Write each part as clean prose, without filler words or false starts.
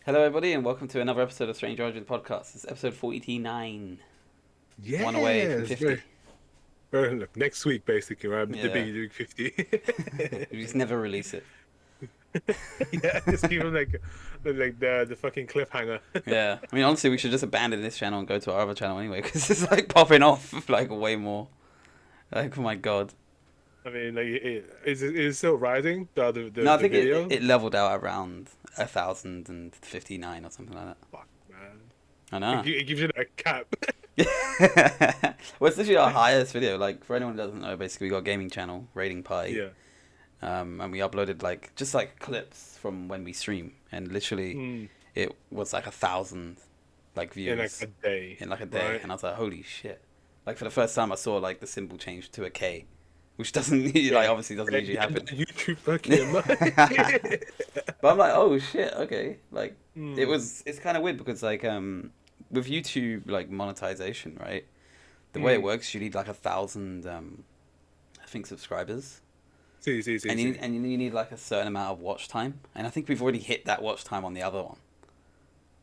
Hello, everybody, and welcome to another episode of Strange Origin Podcast. It's episode 49, one away from Yes, 50. look, next week basically, right? The Yeah, big doing 50. we just never release it. Yeah, just keep them like the fucking cliffhanger. Yeah, I mean, honestly, we should just abandon this channel and go to our other channel anyway, because it's like popping off like way more. Like, oh my god. I mean, like, is it still rising No, I the think it video? it leveled out around 1,059 or something like that. Fuck, man, I know. it gives you that cap. Well, it's literally our highest video. Like, for anyone who doesn't know, basically, we got a gaming channel, Raiding Pie. Yeah. And we uploaded just like clips from when we stream, and literally Mm. it was like 1,000 like In like views a day, in like a day, right? and I was like, holy shit! Like for the first time, I saw like the symbol change to a K, which doesn't Yeah. like obviously doesn't usually And happen. YouTube fucking But I'm like, oh shit, okay. Like mm. it's kind of weird because like with YouTube like monetization, right? The way it Mm. works, you need like 1,000 I think subscribers. See, see. And you need like a certain amount of watch time, and I think we've already hit that watch time on the other one,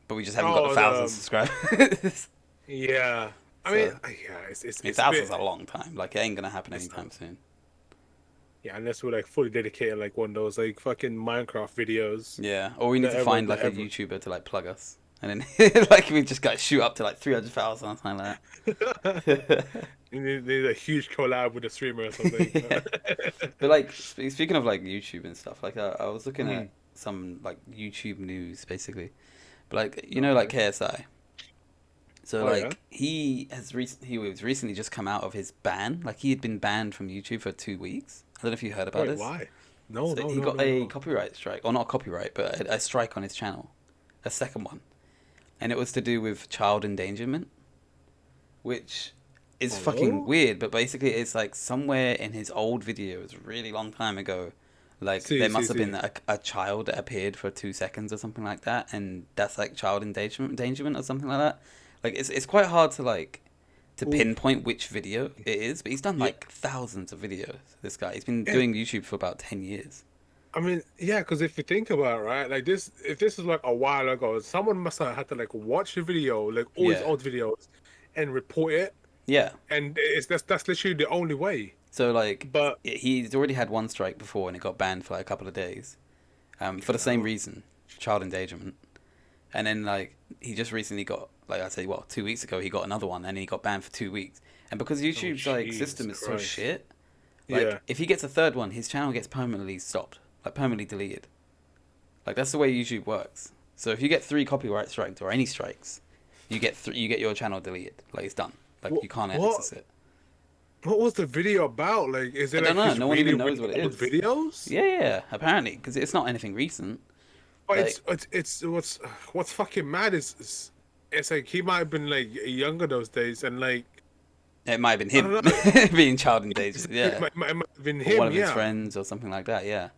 but we just haven't got the Oh, 1,000 subscribers. yeah. I mean, So yeah, I mean, it's a 1,000's bit. a long time. Like it ain't gonna happen It's not. anytime soon. Yeah, unless we're like fully dedicated, like one of those like fucking Minecraft videos Yeah, or we need that to ever find that like a ever. YouTuber to like plug us, and then like we just got shoot up to like 300,000 or something like that. You need a huge collab with a streamer or something. Yeah. But like speaking of like YouTube and stuff, like I was looking at Mm. some like YouTube news basically, but like like Okay. KSI. So Oh yeah. like he was recently just come out of his ban. Like he had been banned from YouTube for 2 weeks. I don't know if you heard about Wait, this. why? No, So no, he no, got no, a no. copyright strike, or not a copyright, but a strike on his channel, a second one, and it was to do with child endangerment, which is fucking Hello? weird. But basically, it's like somewhere in his old videos, really long time ago, like there must have been See. a child that appeared for 2 seconds or something like that, and that's like child endangerment or something like that. Like it's quite hard to like to Ooh, pinpoint which video it is, but he's done yeah. like thousands of videos. This guy, he's been And doing YouTube for about 10 years. I mean, yeah, because if you think about it, right, like this, if this is like a while ago, someone must have had to like watch the video, like all his Yeah, old videos, and report it, yeah. and it's that's literally the only way. So like But he's already had one strike before, and it got banned for like a couple of days, for the same no. reason, child endangerment. And then like he just recently got like I say, well, 2 weeks ago he got another one, and he got banned for 2 weeks. And because Oh YouTube's like Jesus system is so Christ. shit, like Yeah. if he gets a third one, his channel gets permanently stopped, like permanently deleted. Like that's the way YouTube works. So if you get 3 copyright strikes or any strikes, you get your channel deleted. Like it's done. Like What you can't what access it. what was the video about? Like, is I it don't like know. his No one even really, knows really what it old is. videos? Yeah, yeah. Apparently, because it's not anything recent. But Like it's what's fucking mad is it's like he might have been like younger those days and like it might have been I him don't know. being child endangered. It Yeah, might have been or one him, of his yeah. friends or something like that. Yeah,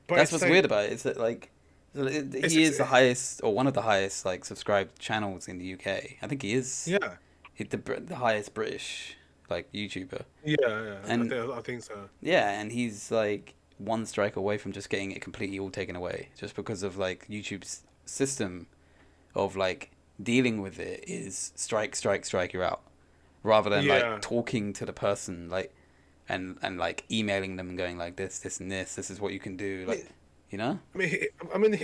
But that's it's what's weird like about it. Is that like he it's is the highest or one of the highest like subscribed channels in the UK. I think he is yeah, the highest British like YouTuber. yeah. And I think so. yeah, and he's like one strike away from just getting it completely all taken away, just because of like YouTube's system of like dealing with it is strike, you're out, rather than like Yeah. talking to the person like and like emailing them and going like this and this is what you can do, I mean, like you know.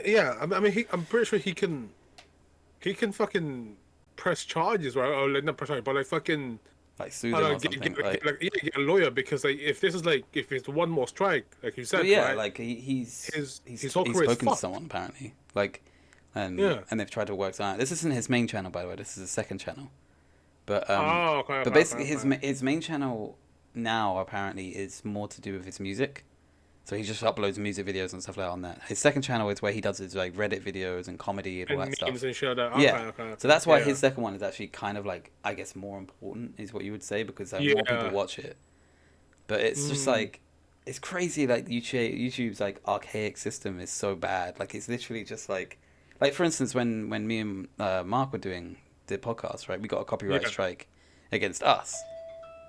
yeah. I'm pretty sure he can fucking press charges, right? Or like not press charges, but like fucking Like sue I them don't know, or something like. get a lawyer because like if this is like if it's one more strike, like you Well, said, yeah, right? like His whole he's career is spoken to fucked. someone apparently, like, Yeah. and they've tried to work something out. This isn't his main channel, by the way. This is his second channel. But Oh, but basically okay. his main channel now apparently is more to do with his music. So he just uploads music videos and stuff like that on that. His second channel is where he does his like Reddit videos and comedy and all And that memes stuff. and shit like that. Yeah. So Okay. that's why Yeah. his second one is actually kind of like I guess more important is what you would say because more people Yeah. watch it. But it's just Mm. like it's crazy like YouTube's like archaic system is so bad. Like it's literally just like for instance when me and Mark were doing the podcast, right? We got a copyright Yeah. strike against us.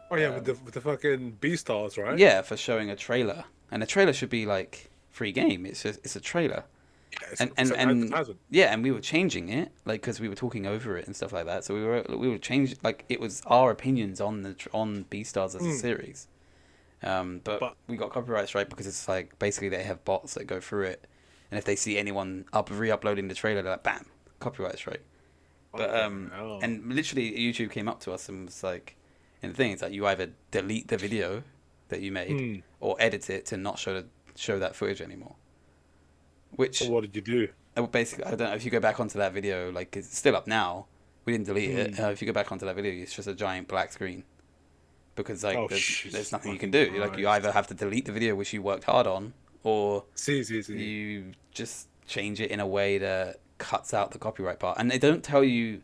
Oh yeah, Um, with the fucking B stars, right? yeah, for showing a trailer. And a trailer should be like free game. It's a trailer. Yeah, it's and an and advertisement. yeah, and we were changing it, like, because we were talking over it and stuff like that. So we were changing, like, it was our opinions on on Beastars as a Mm. series. But But we got copyright strike because it's like basically they have bots that go through it, and if they see anyone re-uploading the trailer, they're like, bam, copyright strike. But fucking hell. and literally YouTube came up to us and was like, and the thing is that you either delete the video that you made Mm. or edit it to not show that footage anymore. Which, What did you do? basically, I don't know if you go back onto that video, like, it's still up now. We didn't delete it. Mm. If you go back onto that video, it's just a giant black screen because, like, Oh, there's Jesus nothing you can fucking do. Like, you either Christ. have to delete the video which you worked hard on, or See. you just change it in a way that cuts out the copyright part. And they don't tell you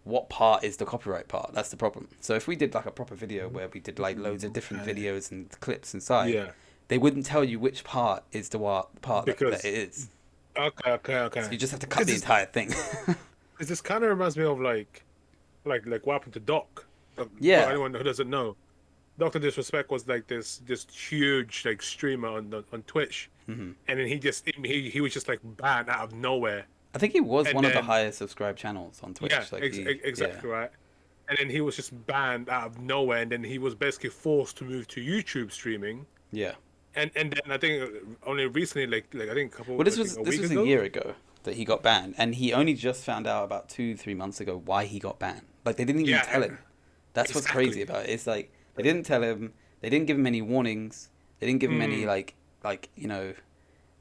what part is the copyright part. That's the problem. So if we did like a proper video where we did like loads of different Okay. videos and clips inside, Yeah, they wouldn't tell you which part is the part that because it is. okay. So you just have to cut Because the entire thing. this kind of reminds me of like what happened to Doc. For Yeah. anyone who doesn't know, Doctor Disrespect was like this huge like streamer on Twitch, Hmm. and then he was just like banned out of nowhere. I think he was And one of the then highest subscribed channels on Twitch. yeah, Like exactly right. And then he was just banned out of nowhere, and then he was basically forced to move to YouTube streaming. Yeah. And then I think only recently, like I think a couple, Well, this I think was a this week was ago. a year ago that he got banned, and he only just found out about 2-3 months ago why he got banned. Like, they didn't even Yeah, tell him. That's what's crazy exactly. about it. It's like they didn't tell him. They didn't give him any warnings. They didn't give him any Mm, emails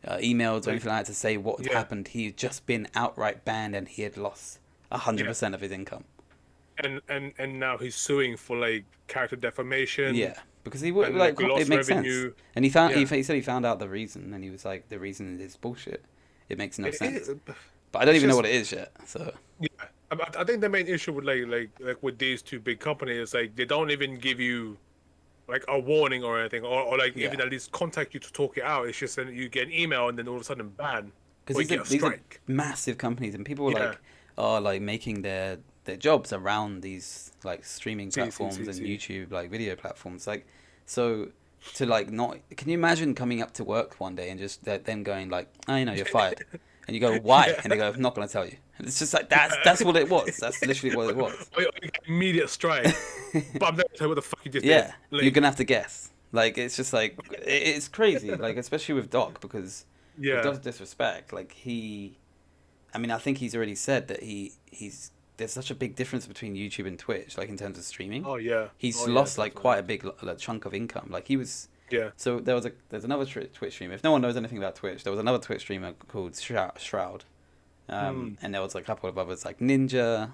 or like anything like that to say what had yeah, happened. He had just been outright banned, and he had lost hundred yeah. percent of his income. And now he's suing for like character defamation Yeah, because he and like like it lost makes sense. revenue. And Yeah, he said he found out the reason, and he was like, the reason is bullshit. It makes no sense. it, But I don't it's even know just what it is yet. So yeah. I think the main issue with like with these two big companies is like they don't even give you like a warning or anything, or like yeah. even at least contact you to talk it out. It's just that you get an email and then all of a sudden ban Because or you get a these are strike. massive companies, and people Yeah. are like making their jobs around these like streaming platforms and See. YouTube like video platforms. Like, so to like not, can you imagine coming up to work one day and just them going like, oh, you're fired, and you go, why? Yeah. And they go, I'm not gonna tell you. And it's just like that's what it was. That's literally what it was. Or you get immediate strike, but I'm not gonna tell you what the fuck you just did. Yeah, you're Like, gonna have to guess. Like, it's just like it's crazy. Like, especially with Doc, because with yeah. Doc's Disrespect, like I mean, I think he's already said that he's there's such a big difference between YouTube and Twitch, like in terms of streaming. Oh yeah. He's Oh yeah. lost like quite Definitely. a big chunk of income. Like, he was. Yeah. So there's another Twitch streamer. If no one knows anything about Twitch, there was another Twitch streamer called Shroud. Hmm. And there was like a couple of others like Ninja.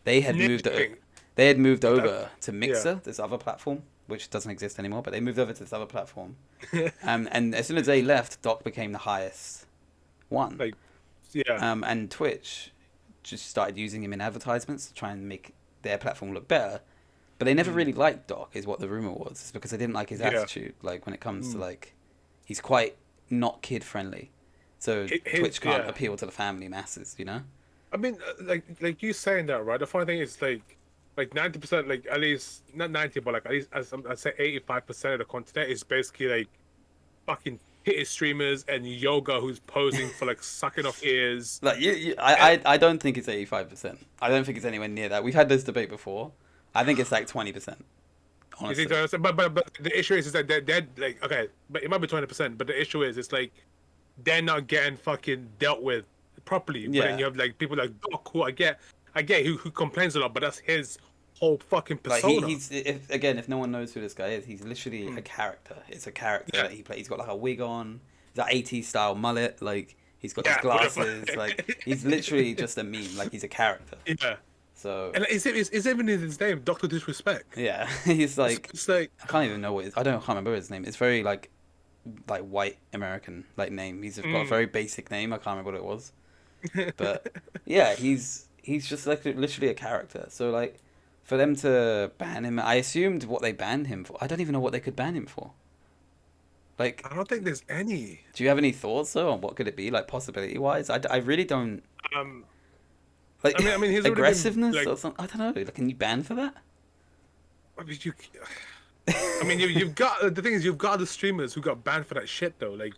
They had moved. Knitting. They had moved That, over to yeah. Mixer, this other platform, which doesn't exist anymore. But they moved over to this other platform. And as soon as they left, Doc became the highest one. Like, yeah. And Twitch just started using him in advertisements to try and make their platform look better. But they never Mm. really liked Doc, is what the rumor was. It's because they didn't like his Yeah. attitude. Like, when it comes to Mm. like, he's quite not kid friendly. So Twitch can't Yeah. appeal to the family masses, you know? I mean, like you saying that, right? The funny thing is like 90%, like at least not 90, but like at least I'd say 85% of the content is basically like fucking hit streamers and yoga who's posing for like sucking off ears. Like, I don't think it's 85%. I don't think it's anywhere near that. We've had this debate before. I think it's like 20%. You see, Honestly. but the issue is that they're like okay, but it might be 20%, but the issue is it's like they're not getting fucking dealt with properly. But Yeah. then you have like people like Doc who I get who complains a lot, but that's his whole fucking Like, persona. he's if no one knows who this guy is, he's literally a character. It's a character Yeah. that he plays. He's got like a wig on, he's got 80s style mullet. Like, he's got his Yeah, whatever. glasses. Like, he's literally just a meme. Like, he's a character. Yeah. So And is even in his name, Doctor Disrespect. yeah, he's like, It's like I can't even know what I can't remember his name. It's very like white American like name. He's got a very basic name. I can't remember what it was. But yeah, he's just like literally a character. So like, for them to ban him, I assumed what they banned him for. I don't even know what they could ban him for. Like, I don't think there's any. do you have any thoughts though on what could it be, like, possibility wise? I really don't. Um, Like, I mean, he's already been, aggressiveness like- or something. I don't know. Like, can you ban for that? I mean, you've got the thing is you've got the streamers who got banned for that shit though. Like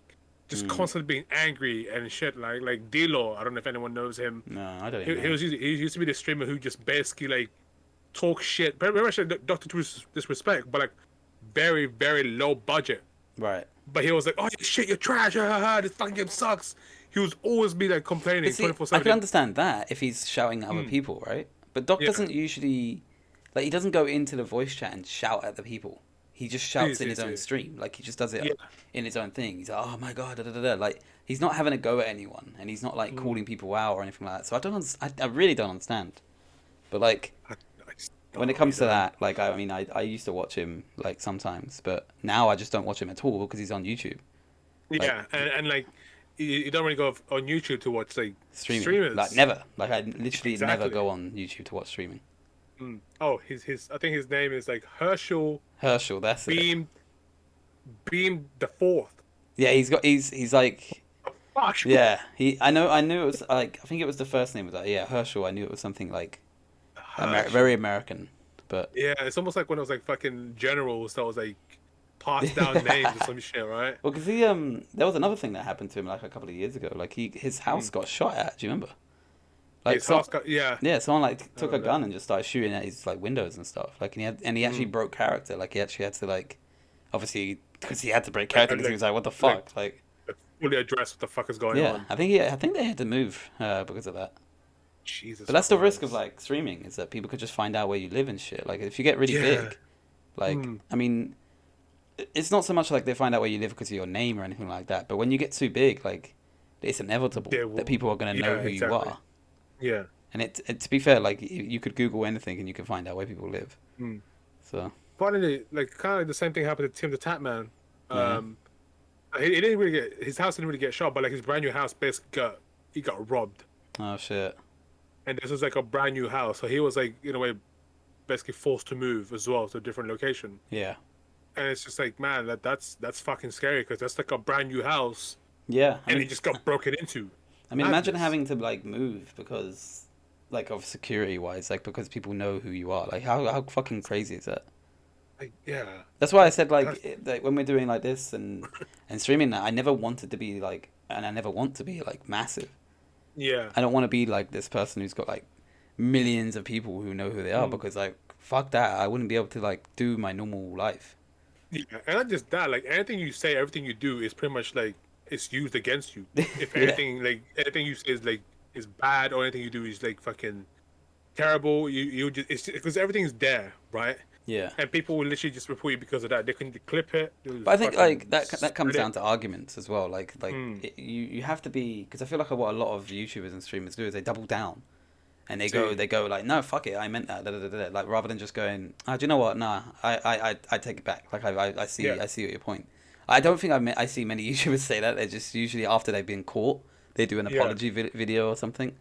just Mm. constantly being angry and shit. Like D-Law, I don't know if anyone knows him. No, I don't He, even he know. was he used to be the streamer who just basically like talk shit, very much like Doctor disrespect, but like very very low budget. Right. But he was like, "Oh shit, you're trash! This fucking game sucks." He was always be like But complaining see, twenty four I can seven. understand that if he's shouting at other Mm, people, right? But Doc yeah, doesn't usually, like, he doesn't go into the voice chat and shout at the people. He just see, shouts in see, his own see. stream. Like, he just does it Yeah, in his own thing. He's like, oh my god, da da da da. Like, he's not having a go at anyone, and he's not, like, mm, calling people out or anything like that. So I don't, I really don't understand. But, like, I just when don't it know what comes he's to doing. that, like, I mean, I used to watch him, like, sometimes, but now I just don't watch him at all because he's on YouTube. Like, Yeah, and like you don't really go on YouTube to watch like streaming. Like, streamers. never. Like, I literally never Exactly. go on YouTube to watch streaming. Oh, his I think his name is like Herschel Herschel, that's it. Beam Beam the Fourth. Yeah, he's like Gosh, yeah. I knew it was like I think it was the first name was that yeah Herschel. I knew it was something like very Herschel. American, but Yeah, it's almost like when it was like fucking generals that was like passed down names or some shit, right? well, because he there was another thing that happened to him like a couple of years ago. Like his house Mm. got shot at. Do you remember? Like His so house got yeah. yeah, someone like I took a remember that. gun and just started shooting at his like windows and stuff. Like and he actually Mm. broke character. Like he actually had to like obviously because he had to break character because he was like what the Like fuck like. fully address what the fuck is going Yeah, on. I think they had to move because of that. Jesus But that's the risk of Christ. like streaming is that people could just find out where you live and shit. Like if you get really Yeah. big, like Mm. I mean, it's not so much like they find out where you live because of your name or anything like that. But when you get too big, like it's inevitable They that will. people are gonna Yeah, know who you exactly. are. Yeah. And to be fair, like you could Google anything and you can find out where people live. Mm. So Finally, like kind of the same thing happened to Tim the Tap Man. yeah. Um, he didn't really get his house didn't really get shot, but like his brand new house basically got robbed, Oh shit. and this is like a brand new house, so he was like in a way basically forced to move as well to a different location, Yeah. and it's just like man, that's fucking scary because that's like a brand new house, Yeah. and he just got broken into. Imagine Madness. having to like move because like of security wise, like because people know who you are. Like how fucking crazy is that? Like yeah, That's why I said that's, like when we're doing like this and streaming that, I never wanted to be like, and I never want to be like massive. yeah. I don't want to be like this person who's got like millions of people who know who they are Mm. because like fuck that, I wouldn't be able to like do my normal life. Yeah, and not just that, like anything you say, everything you do is pretty much like it's used against you. If Yeah, anything you say is bad or anything you do is like fucking terrible, you just it's because everything's there, right? yeah. And people will literally just report you because of that. They can clip it, they'll But I think fucking like that comes spread it. down to arguments as well. Like Mm. you have to be because I feel like what a lot of YouTubers and streamers do is they double down and See, they go like no fuck it I meant that da, da, da, da. Like rather than just going do you know what nah I take it back like yeah, I see what your point. I don't think I see many YouTubers say that. They're just usually after they've been caught they do an yeah. apology video or something.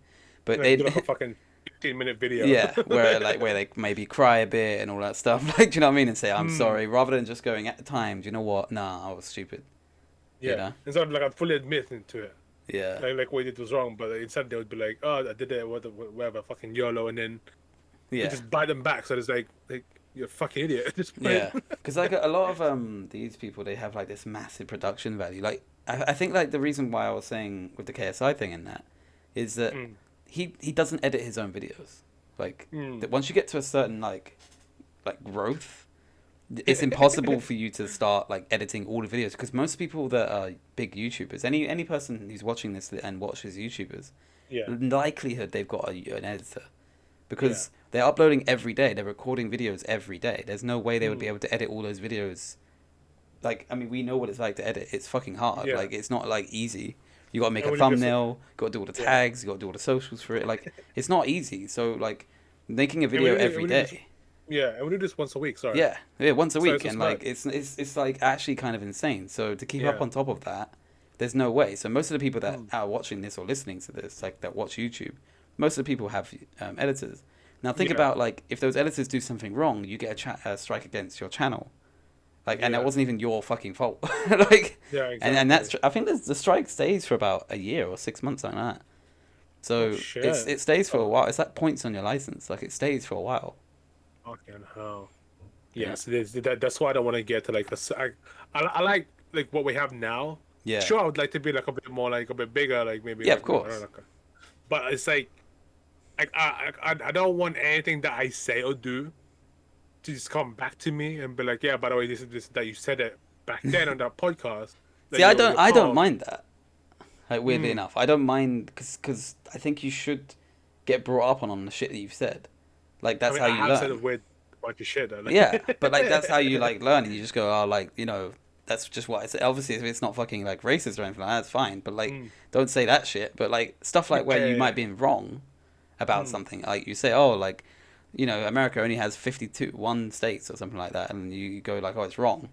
But Like they do like a fucking 15-minute video. yeah where they maybe cry a bit and all that stuff like do you know what I mean and say I'm Mm. sorry rather than just going at the time do you know what nah I was stupid you Yeah, know and so like I'm fully admitting to it. yeah Like what you did was wrong, but instead they would be like, "Oh, I did it, whatever, fucking YOLO," and then they yeah just bite them back. So it's like you're a fucking idiot at this point. yeah because like a lot of these people they have like this massive production value like I think like the reason why I was saying with the KSI thing in that is that Mm. he doesn't edit his own videos like Mm. that once you get to a certain like growth it's impossible for you to start like editing all the videos because most people that are big YouTubers any person who's watching this and watches YouTubers Yeah, likelihood they've got an editor yeah. because they're uploading every day. They're recording videos every day. There's no way they would be Mm. able to edit all those videos. Like, I mean, we know what it's like to edit. It's fucking hard. Yeah. Like, it's not like easy. You gotta make And a when you just thumbnail. Got to do all the yeah, tags. You gotta do all the socials for it. Like, it's not easy. So like, making a and we video do every we do this, day. yeah, and we do this once a week. Sorry. Yeah, once a So week, it's just and like like it's like actually kind of insane. So to keep up yeah, on top of that, there's no way. So most of the people that mm. are watching this or listening to this, like that watch YouTube, most of the people have editors. Now think Yeah, about like if those editors do something wrong, you get a strike against your channel. Like, and that yeah, wasn't even your fucking fault. Like, yeah. and Exactly. that's I think the strike stays for about a year or 6 months like that. Oh So shit. it stays for a Oh, while. It's like points on your license. Like it stays for a while. fucking hell. Yeah. Yes, it is. That's why I don't want to get to like I like what we have now. Yeah. Sure, I would like to be like a bit more, like a bit bigger, like maybe Yeah, of like I don't know, course. but it's like I don't want anything that I say or do to just come back to me and be like, yeah, by the way, this that you said it back then on that podcast that See, I don't you're I part don't of. mind that. Like weirdly Mm. enough, I don't mind because I think you should get brought up on the shit that you've said. Like I that's mean, how I you have said a learn. weird bunch of shit though. Yeah, but like that's how you like learn, and you just go, oh, like that's just what I say. Obviously, if it's not fucking like racist or anything like that, that's fine. But like, Mm. don't say that shit. But like stuff Yeah, like where yeah, you yeah. might be wrong about Mm. something, like you say, oh, like America only has 51 states or something like that, and you go like, oh, it's wrong.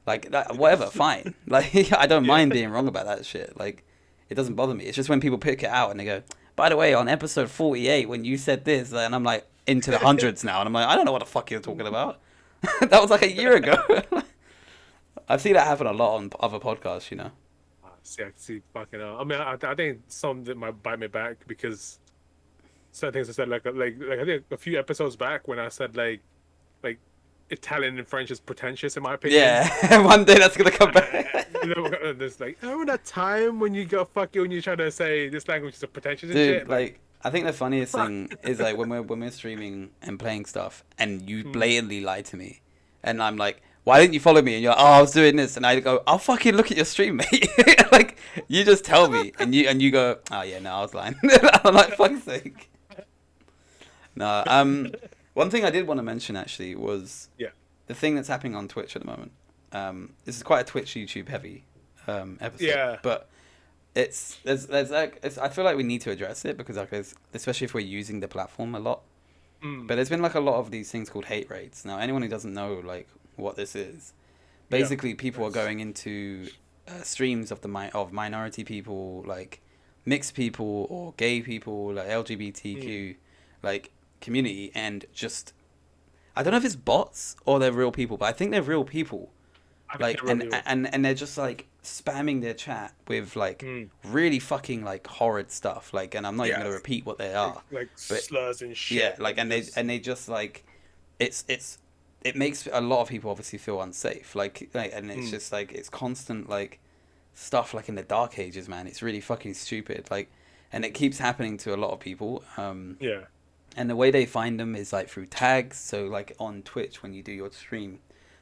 Like that, whatever, fine. Like I don't Yeah. mind being wrong about that shit. Like it doesn't bother me. It's just when people pick it out and they go, by the way, on episode 48 when you said this, and I'm like into the hundreds now, and I'm like, I don't know what the fuck you're talking about. That was like a year ago. I've seen that happen a lot on other podcasts. See, I see, fucking hell. I mean, I think some that might bite me back because certain things I said, like I think a few episodes back when I said like Italian and French is pretentious in my opinion. Yeah, one day that's gonna come back. There's like, oh, that time when you got fucking when you try to say this language is pretentious and Dude, shit. Like, like I think the funniest fuck. thing is like when we're streaming and playing stuff, and you Mm. blatantly lie to me, and I'm like, why didn't you follow me? And you're like, oh, I was doing this, and I go, I'll fucking look at your stream, mate. Like you just tell me, and you go, oh yeah, no, I was lying. I'm like, fuck's sake. No, one thing I did want to mention actually was Yeah, the thing that's happening on Twitch at the moment. This is quite a Twitch YouTube heavy episode, yeah, but there's like I feel like we need to address it because like especially if we're using the platform a lot. mm. But there's been like a lot of these things called hate raids. Now anyone who doesn't know like what this is, Yeah. basically people are going into streams of of minority people, like mixed people or gay people, like LGBTQ, like community, and just I don't know if it's bots or they're real people, but I think they're real people. I think Like it really will. and they're just like spamming their chat with like Mm. really fucking like horrid stuff. Like, and I'm not even Yeah, gonna repeat what they are, like but slurs and yeah, shit. like and they just like it's it makes a lot of people obviously feel unsafe. Like and it's Mm. just like it's constant like stuff like in the dark ages, man. It's really fucking stupid. Like, and it keeps happening to a lot of people. Yeah, And the way they find them is like through tags. So like on Twitch when you do your stream,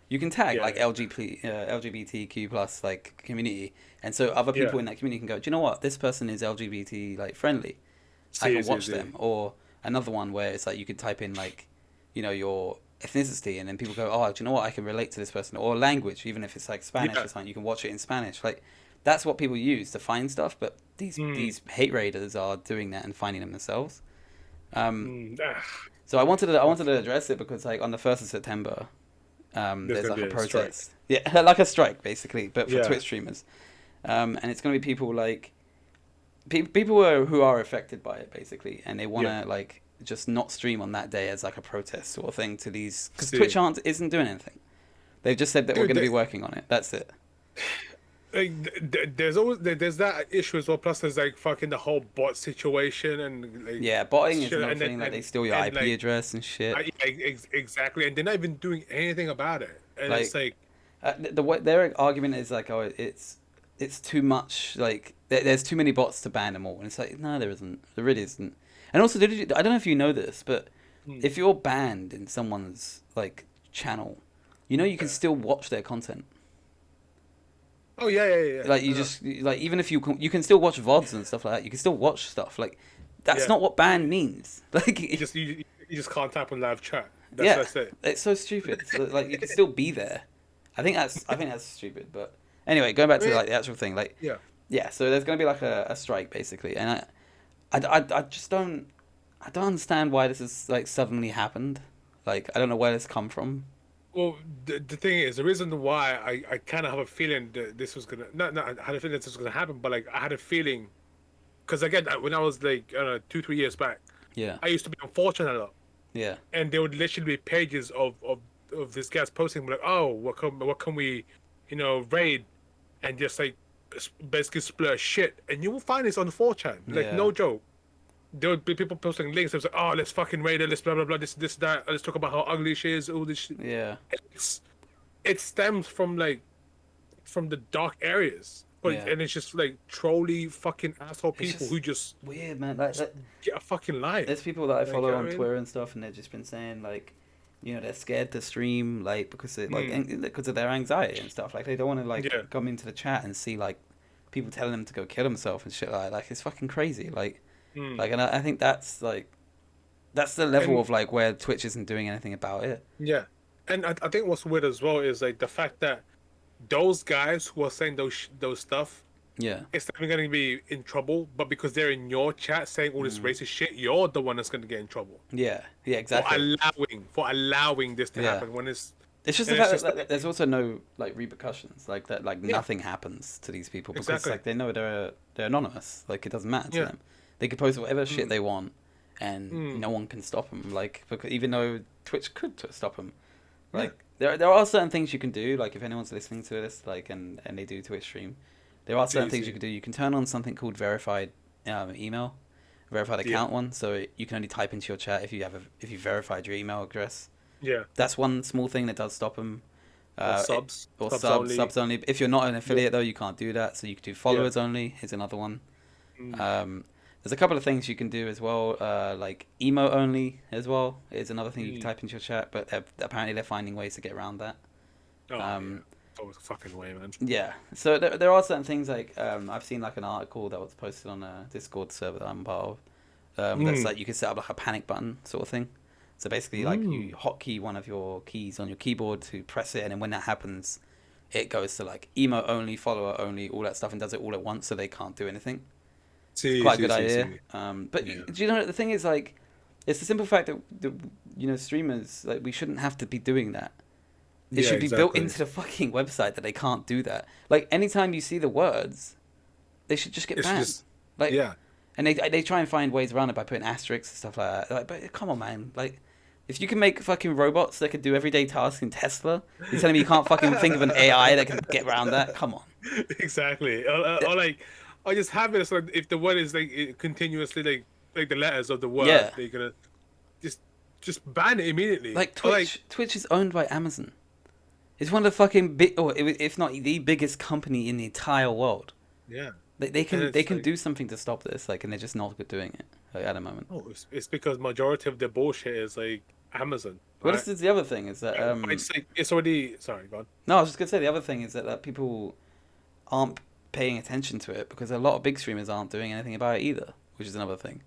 you can tag yeah, like LGBTQ plus like community, and so other yeah. people in that community can go, do you know what, this person is LGBT like friendly. I can watch them. Or another one where it's like you could type in like, your ethnicity, and then people go, oh, do you know what, I can relate to this person. Or language, even if it's like Spanish Yeah. or something, you can watch it in Spanish. Like that's what people use to find stuff. But Mm. these hate raiders are doing that and finding them themselves. Um, Mm. so I wanted to address it because like on the 1st of September, There's there's gonna like be a a strike. protest. Yeah, like a strike basically, but for Yeah. Twitch streamers. And it's gonna be people like people who are affected by it basically, and they wanna Yeah. like just not stream on that day as like a protest sort of thing to these because See, Twitch isn't doing anything. They've just said that we're dude, gonna be working on it. That's it. there's always there's that issue as well. Plus, there's like fucking the whole bot situation and like Yeah, botting is shit, another and thing. Like and they steal your and IP address and shit. exactly, and they're not even doing anything about it. And it's Like like, the way their argument is like, oh, it's too much. Like there's too many bots to ban them all, and it's like, no, there isn't. There really isn't. And also, I don't know if you know this, but hmm, if you're banned in someone's like channel, you can yeah. still watch their content. Oh yeah. Like you I know. just like even if you can still watch VODs and stuff like that. You can still watch stuff. Like that's Yeah. not what ban means. Like You just can't type on live chat. yeah, That's it. it's so stupid. So, like you can still be there. I think that's stupid. But anyway, going back to like the actual thing, like Yeah. yeah. So there's gonna be like a strike basically, and I just I don't understand why this has like suddenly happened. Like I don't know where this come from. Well, the thing is, the reason why I kind of have a feeling that this was gonna not I had a feeling this was gonna happen, but like I had a feeling because again when I was like I don't know 2-3 years back, Yeah, I used to be on Fortune a lot, yeah, and there would literally be pages of this guy's posting like, oh, what can we, raid, and just like basically splurge shit, and you will find this on 4chan, like yeah, no joke. There would be people posting links. It was like, oh, let's fucking raid it. Let's blah blah blah. This that. Let's talk about how ugly she is. All this shit. yeah, It's it stems from the dark areas, but Yeah. and it's just like trolly fucking asshole It's people just who just weird, man. get a fucking There's life. people that I Like, you follow know on what I mean? Twitter and stuff, and they've just been saying like, they're scared to stream, like Mm, because of their anxiety and stuff. Like they don't want to yeah. like come into the chat and see like people telling them to go kill himself and shit like that. Like it's fucking crazy. Mm. And I think that's the level And of like where Twitch isn't doing anything about it. yeah. And I think what's weird as well is like the fact that those guys who are saying those stuff, Yeah. it's not even going to be in trouble, but because they're in your chat saying all this Mm. racist shit, you're the one that's going to get in trouble Yeah. Yeah. for Exactly. allowing this to Yeah. happen when it's It's just the and it's fact just that there's also no like repercussions, like that, like yeah, nothing happens to these people because exactly. like they know they're anonymous. Like it doesn't matter to Yeah. them. They could post whatever shit Mm, they want, and mm, no one can stop them. Like because even though Twitch could stop them, yeah. like there are certain things you can do. Like if anyone's listening to this, like and they do Twitch stream, there are certain See, things you see. can do. You can turn on something called verified email, verified Yeah. account one. So you can only type into your chat if you verified your email address. Yeah. That's one small thing that does stop them. Or Uh, it, subs. or Subs only. subs only. If you're not an Yeah. affiliate though, you can't do that. So you can do Yeah. followers only. Is another one. Mm, There's a couple of things you can do as well. Like emo only as well is another thing you can mm. type into your chat. But apparently they're finding ways to get around that. Oh yeah. Um, It's always a fucking way, man. yeah. So there are certain things like I've seen like an article that was posted on a Discord server that I'm part of. That's Mm, like you can set up like a panic button sort of thing. So basically, like mm. you hotkey one of your keys on your keyboard to press it, and then when that happens, it goes to like emo only, follower only, all that stuff, and does it all at once, so they can't do anything. It's See, quite a see, good see, idea. see. But Yeah. do you know the thing is like, it's the simple fact that streamers like we shouldn't have to be doing that. It Yeah, should be built exactly. into the fucking website that they can't do that. Like anytime you see the words, they should just get It's banned. just Like, yeah. and they try and find ways around it by putting asterisks and stuff like that. Like, but come on, man. Like, if you can make fucking robots that can do everyday tasks in Tesla, you're telling me you can't fucking think of an AI that can get around that? Come on. Exactly. Or like, or just have it so if the word is like continuously like the letters of the word, Yeah. they're gonna just just ban it immediately. Like Or like Twitch is owned by Amazon. It's one of the fucking big, or if not the biggest company in the entire world. yeah, They and they it's can like do something to stop this, like, and they're just not doing it like, at the moment. oh, it's because majority of the bullshit is like Amazon, Well, right? this is the other thing is that But it's like it's already sorry, go on. no, I was just gonna say the other thing is that people aren't paying attention to it because a lot of big streamers aren't doing anything about it either, which is another thing.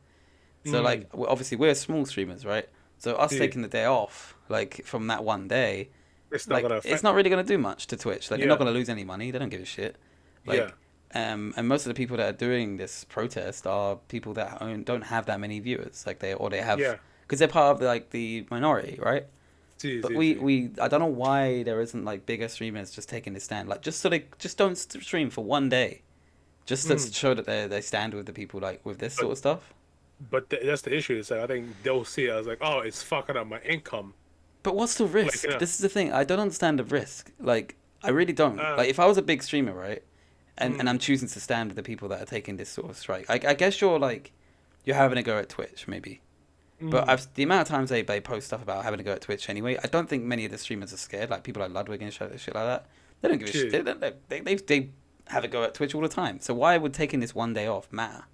So Mm, like obviously we're small streamers, right? So us yeah, taking the day off, like from that one day, it's not like gonna it's affect. not really gonna do much to Twitch. Like they're not Yeah, gonna lose any money. They don't give a shit. yeah, Like, and most of the people that are doing this protest are people that don't have that many viewers. Like they have yeah. because they're part of like the minority, right? See, But see, see. I don't know why there isn't like bigger streamers just taking this stand. Like just so they just don't stream for one day, just to Mm. show that they stand with the people like with this But sort of stuff. that's the issue. Is that I think they'll see it as like, oh, it's fucking up my income. But what's the Like, risk? This is the thing. I don't understand the risk. Like I really don't. uh, Like if I was a big streamer, right, and mm, I'm choosing to stand with the people that are taking this sort of strike, I guess you're having a go at Twitch maybe. But mm, the amount of times they post stuff about having to go at Twitch anyway, I don't think many of the streamers are scared. Like people like Ludwig and shit like that. They don't give a shit. shit. They have a go at Twitch all the time. So why would taking this one day off matter?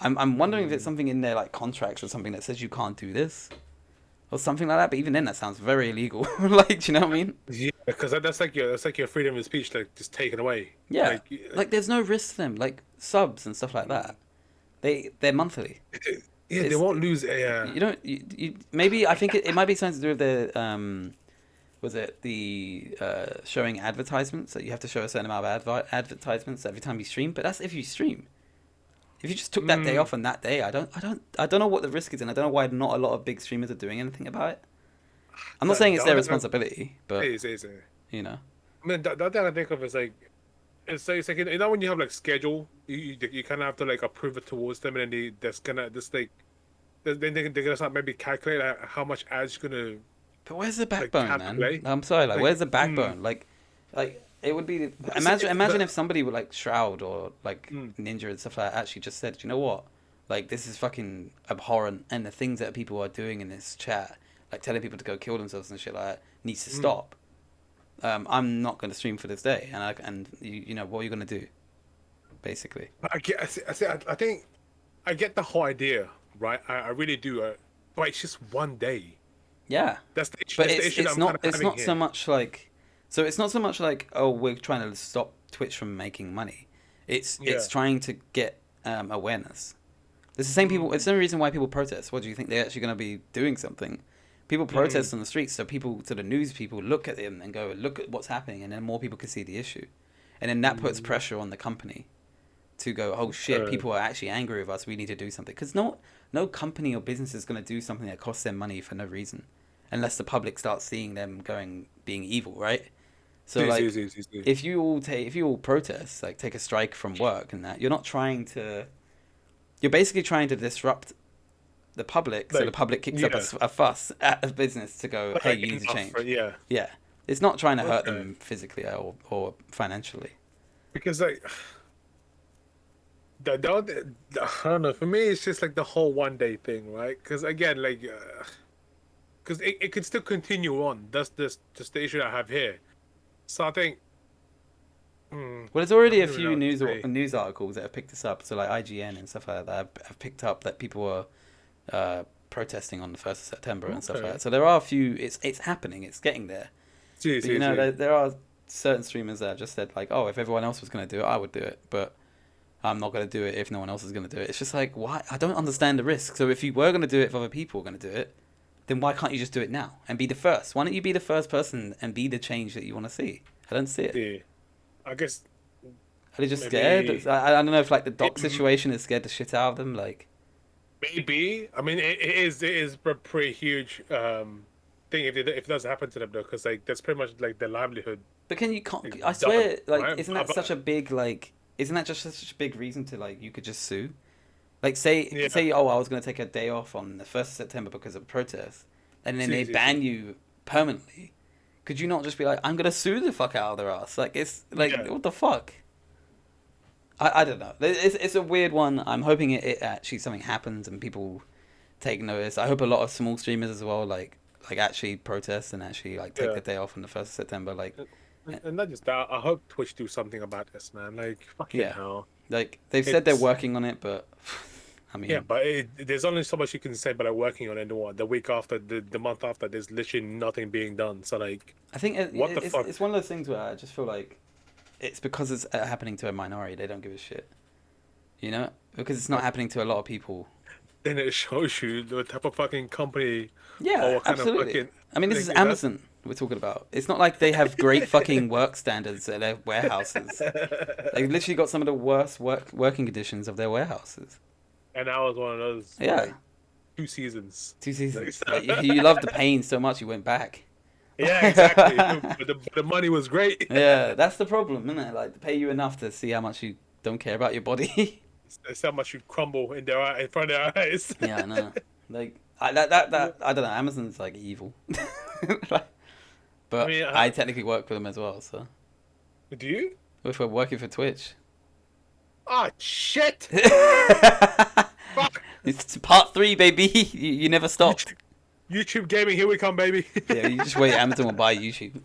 I'm wondering if it's Mm. something in their like contracts or something that says you can't do this or something like that. But even then, that sounds very illegal. Like, do you know what I mean? Yeah, because that's like your freedom of speech like just taken away. Yeah. Like, Like there's no risk to them. Like subs and stuff like that. They're monthly. yeah, they It's won't lose a. you don't maybe I think it might be something to do with the was it the showing advertisements that you have to show a certain amount of advertisements every time you stream, but that's if you stream. If you just took that day Mm, off on that day, I don't know what the risk is, and I don't know why not a lot of big streamers are doing anything about it. I'm not saying it's their the responsibility, but is. you know, I mean, the other thing I think of is like it's like you know when you have like schedule, you kind of have to like approve it towards them, and then that's gonna just like then they're gonna start maybe calculate like, how much ads you're gonna but where's the like backbone, have to man? play. I'm sorry, like Like, where's the backbone? Like it would be imagine if somebody would like Shroud or like mm, Ninja and stuff like that actually just said, you know what, like this is fucking abhorrent, and the things that people are doing in this chat, like telling people to go kill themselves and shit like that, needs to mm. stop. I'm not going to stream for this day, and you know what are you going to do? basically. I think I get the whole idea, right? I really do. But it's just one day. Yeah, That's the issue. but That's the issue that I'm kind of it's having not so here. much like, so it's not so much like, oh, we're trying to stop Twitch from making money. It's Yeah. trying to get awareness. It's the same people. It's the Mm, only reason why people protest. What do you think they're actually going to be doing something? People mm, protest on the streets, so people, so the news people look at them and go, look at what's happening, and then more people can see the issue, and then that puts mm. pressure on the company to go, oh shit, Uh, people are actually angry with us. We need to do something because no company or business is going to do something that costs them money for no reason, unless the public starts seeing them being evil, right? So see, see, like, see, see, see. if you all protest, like take a strike from work and that, you're basically trying to disrupt the public, so the Like, public kicks up yeah, a fuss at a business to go, hey, like you need to enough. change. Yeah. Yeah, it's not trying to hurt Okay. them physically or financially. Because like I don't know. For me, it's just like the whole one day thing, right? Because again, like, because it could still continue on. That's just the issue I have here. So I think, Well, there's I already don't a even know few what to say. news articles that have picked this up. So like IGN and stuff like that have picked up that people are protesting on the 1st of September and stuff like Okay. that. So there are a few. It's happening. It's getting there. See, But you see, know, see. there are certain streamers that have just said like, oh, if everyone else was going to do it, I would do it. But I'm not going to do it if no one else is going to do it. It's just like, why? I don't understand the risk. So if you were going to do it, if other people were going to do it, then why can't you just do it now and be the first? Why don't you be the first person and be the change that you want to see? I don't see it. See, I guess Are they just scared? maybe, I don't know if like the it, doc situation is scared the shit out of them. Like, maybe. I mean, it is a pretty huge thing if it does happen to them though, because like that's pretty much like their livelihood but can you? Can't, like I done, swear, like, right? isn't that such a big like? Isn't that just such a big reason to like you could just sue? Like, Yeah. say, oh, I was gonna take a day off on the 1st of September because of protest, and then See, they see, see. ban you permanently. Could you not just be like, I'm gonna sue the fuck out of their ass? Like, it's like, Yeah. what the fuck? I don't know. It's a weird one. I'm hoping it actually something happens and people take notice. I hope a lot of small streamers as well, like actually protest and actually like take Yeah. the day off on the 1st of September. Like, eh, And not just that, I hope Twitch do something about this, man. Like, fucking yeah, hell. like they've said they're It's working on it, but I Yeah, mean, but there's only so much you can say about like working on it. And what the week after, the month after, there's literally nothing being done. So like, I think what the fuck? it's one of those things where I just feel like it's because it's happening to a minority. They don't give a shit, you know, because it's not happening to a lot of people. Then it shows you the type of fucking company or Yeah, what kind of absolutely. fucking I mean, this is like that's. Amazon we're talking about. It's not like they have great fucking work standards at their warehouses. They've literally got some of the worst working conditions of their warehouses. And I was one of those for Yeah, like 2 seasons. two Like, seasons. Like you loved the pain so much you went back. yeah, exactly. But the money was great. Yeah, that's the problem, isn't it? Like they pay you enough to see how much you don't care about your body. It's how much you crumble in front of their eyes. Yeah, I know. Like that I don't know. Amazon's like evil. Like, I but mean, I technically work for them as well. So do you? if we're working for Twitch. Ah, shit! Fuck! It's part 3, baby. You never stopped. YouTube gaming, here we come, baby. Yeah, you just wait. Amazon will buy YouTube.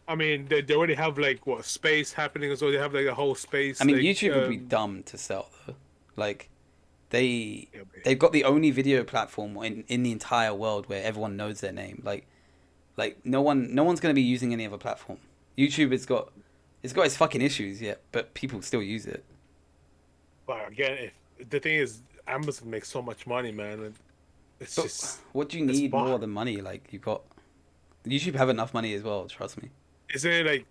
I mean, they already have like what space happening as well. They have like a whole space. I mean, Like, YouTube would be dumb to sell though. Like yeah, they've got the only video platform in the entire world where everyone knows their name. Like no one's gonna be using any other platform. YouTube has got its fucking issues, yeah, but people still use it. but again, the thing is, Amazon makes so much money, man. And it's But just what do you it's need fine. more than money? Like you got YouTube have enough money as well. Trust me. Is it like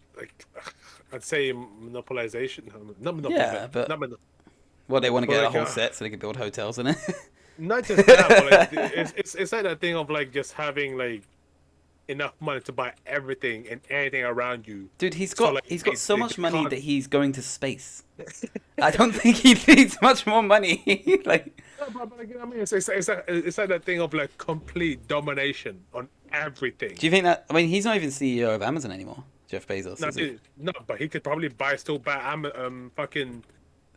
I'd say monopolization? Not Yeah, monopoly, but not mono- well, they want to but get a like whole set so they can build hotels in it. not just that, but like it's like that thing of like just having like enough money to buy everything and anything around you. Dude, So like he's got so much they money can't. that he's going to space. I don't think he needs much more money. Like, No, but again, I mean, it's like that thing of like complete domination on everything. do you think that? I mean, he's not even CEO of Amazon anymore, Jeff Bezos, No, is he? no, but he could probably still buy fucking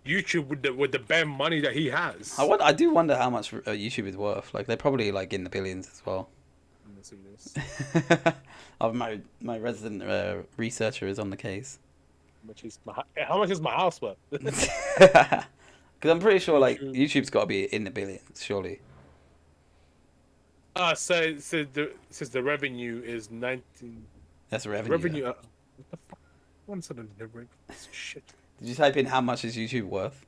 YouTube with the bare money that he has. I do wonder how much YouTube is worth. Like, they're probably like in the billions as well. Let's see this. Oh, my resident researcher is on the case. How much is my house worth? Because I'm pretty sure like YouTube. YouTube's got to be in the billions, surely. Since the revenue is 19 That's revenue. revenue. What the fuck? One sort of delivering shit. Did you type in how much is YouTube worth?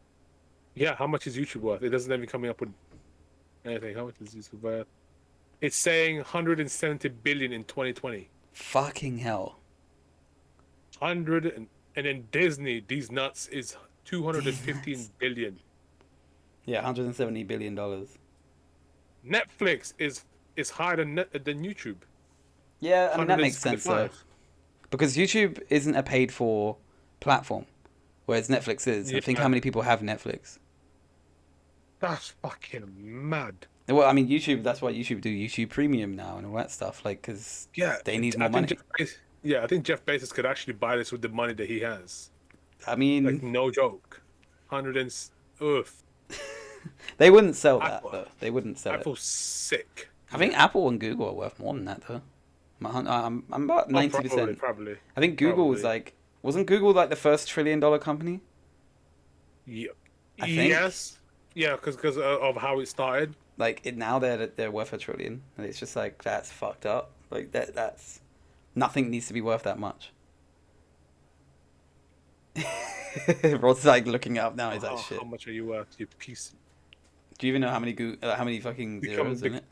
Yeah, how much is YouTube worth? It doesn't even coming up with anything. How much is YouTube worth? It's saying 170 billion in 2020. Fucking hell. 100 and then Disney, these nuts is 215 nuts. billion. Yeah, $170 billion. Netflix is higher than YouTube. Yeah, I mean that makes sense though, 175. because YouTube isn't a paid for platform, whereas Netflix is. And think how Yeah, many people have Netflix. that's fucking mad. Well, I mean YouTube. That's why YouTube do YouTube Premium now and all that stuff. Like, because Yeah, they need I more think money. I think Jeff Bezos could actually buy this with the money that he has. I Like mean, no joke. Hundred and oof. they wouldn't sell that Apple, though. They wouldn't sell I it. feel sick. I think Apple and Google are worth more than that though. I'm about Oh, 90%. probably. I think Google was like, wasn't Google like the first $1 trillion company? Yeah. I think. Yes. Yeah, because of how it started. Like now they're worth $1 trillion, and it's just like that's fucked up. Like that's nothing needs to be worth that much. Rod's like looking it up now. He's like, shit. How much are you worth, you piece? Do you even know how many fucking zeros in it?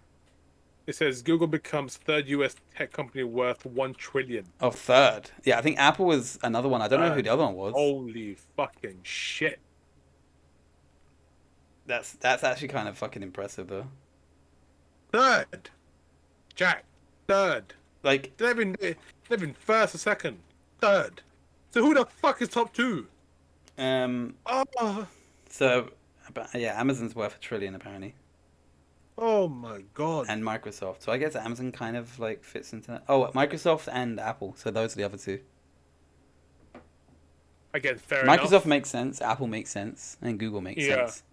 It says Google becomes third U.S. tech company worth 1 trillion. Oh, third. Yeah, I think Apple was another one. I don't know who the other one was. Holy fucking shit! That's actually kind of fucking impressive though. Third, Jack. Third. Like, They're in first or second. Third. So who the fuck is top two? um, Oh, so yeah, Amazon's worth $1 trillion apparently, oh my god. and Microsoft. So I guess Amazon kind of like fits into that. Oh, Microsoft and Apple. So those are the other two. Again, fair Microsoft enough. makes sense, Apple makes sense, and Google makes Yeah. sense.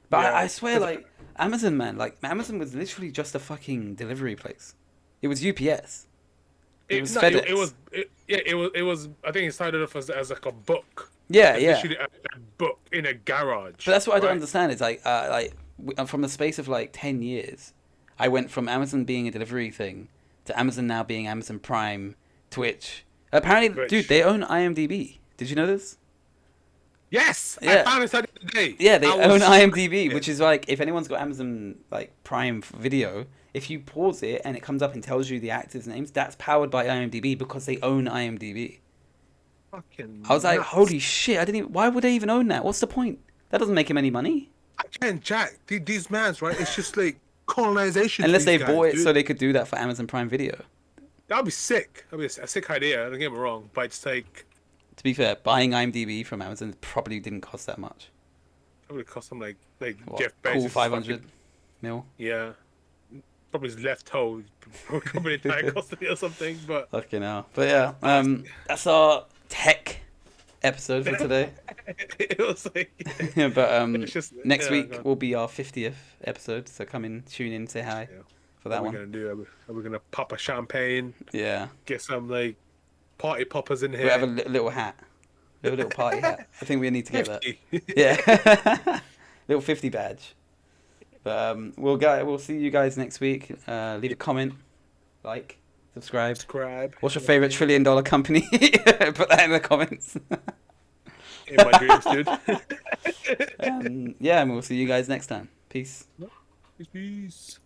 But Yeah. I swear, like Amazon, man, like Amazon was literally just a fucking delivery place. It was UPS. It was FedEx. It was. I think it started off as like a book. Yeah, Like, yeah. literally a book in a garage. But that's what I don't right? understand. Is from the space of like 10 years, I went from Amazon being a delivery thing to Amazon now being Amazon Prime, Twitch. Apparently, Twitch. dude, they own IMDb. Did you know this? Yes, Yeah. I found this out the other day. Yeah, they I own was- IMDb, which is like if anyone's got Amazon like Prime Video, if you pause it and it comes up and tells you the actors' names, that's powered by IMDb because they own IMDb. Fucking I was like, nuts. holy shit! I didn't. Even, why would they even own that? What's the point? That doesn't make him any money. Again, Jack, these mans, right? It's just like colonization. Unless for they these bought guys, it dude. so they could do that for Amazon Prime Video. That'd be sick. That'd be a sick idea. Don't get me wrong, but it's like To be fair, buying IMDb from Amazon probably didn't cost that much. probably cost them like What, Jeff Bezos. cool 500 mil. Yeah, probably his left toe. Probably entire cost of it or something. But Fucking hell. But yeah, that's our tech episode for today. it was like Yeah, but it's just next yeah, week go on. will be our 50th episode, so come in, tune in, say hi Yeah. for that What one. are we gonna do? Are we gonna pop a champagne? Yeah, Get some like party poppers in we here. have a little hat, little party hat. I think we need to get that. 50. Yeah, little 50 badge. But we'll see you guys next week. Leave a comment, like, subscribe. Subscribe. What's your favorite $1 trillion company? Put that in the comments. In my dreams, dude. Yeah, and we'll see you guys next time. Peace. Peace.